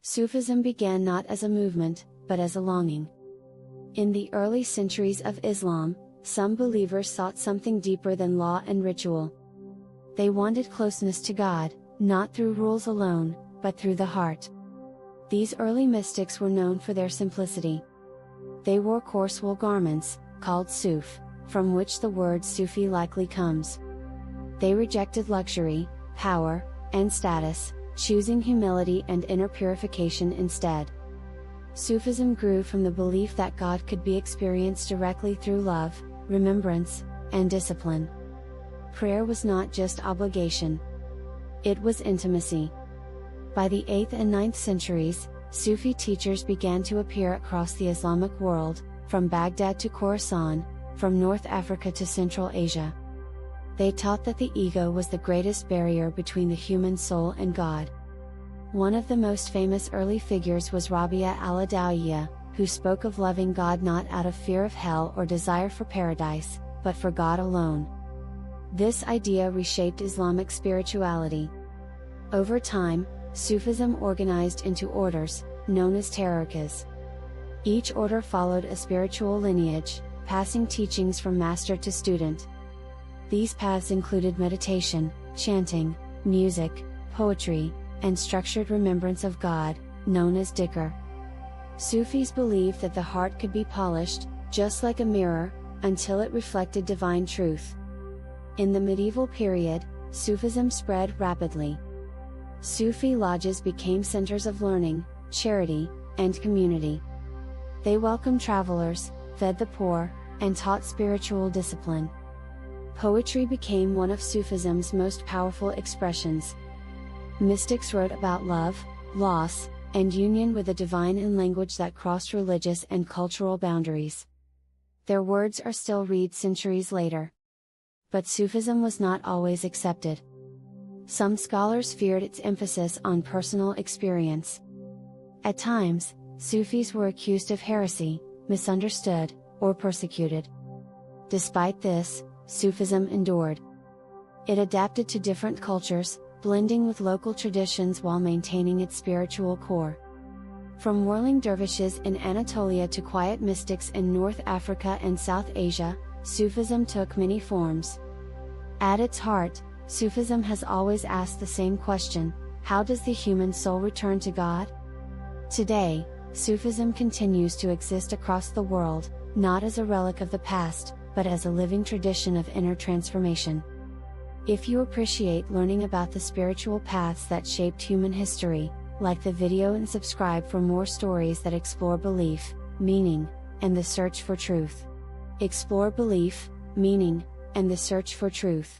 Sufism began not as a movement, but as a longing. In the early centuries of Islam, some believers sought something deeper than law and ritual. They wanted closeness to God, not through rules alone, but through the heart. These early mystics were known for their simplicity. They wore coarse wool garments, called suf, from which the word Sufi likely comes. They rejected luxury, power, and status, choosing humility and inner purification instead. Sufism grew from the belief that God could be experienced directly through love, remembrance, and discipline. Prayer was not just obligation. It was intimacy. By the 8th and 9th centuries, Sufi teachers began to appear across the Islamic world, from Baghdad to Khorasan, from North Africa to Central Asia. They taught that the ego was the greatest barrier between the human soul and God. One of the most famous early figures was Rabia al-Adawiyya, who spoke of loving God not out of fear of hell or desire for paradise, but for God alone. This idea reshaped Islamic spirituality. Over time, Sufism organized into orders, known as tariqas. Each order followed a spiritual lineage, passing teachings from master to student. These paths included meditation, chanting, music, poetry, and structured remembrance of God, known as dhikr. Sufis believed that the heart could be polished, just like a mirror, until it reflected divine truth. In the medieval period, Sufism spread rapidly. Sufi lodges became centers of learning, charity, and community. They welcomed travelers, fed the poor, and taught spiritual discipline. Poetry became one of Sufism's most powerful expressions. Mystics wrote about love, loss, and union with the divine in language that crossed religious and cultural boundaries. Their words are still read centuries later. But Sufism was not always accepted. Some scholars feared its emphasis on personal experience. At times, Sufis were accused of heresy, misunderstood, or persecuted. Despite this, Sufism endured. It adapted to different cultures, blending with local traditions while maintaining its spiritual core. From whirling dervishes in Anatolia to quiet mystics in North Africa and South Asia, Sufism took many forms. At its heart, Sufism has always asked the same question: how does the human soul return to God? Today, Sufism continues to exist across the world, not as a relic of the past, but as a living tradition of inner transformation. If you appreciate learning about the spiritual paths that shaped human history, like the video and subscribe for more stories that explore belief, meaning, and the search for truth. Explore belief, meaning, and the search for truth.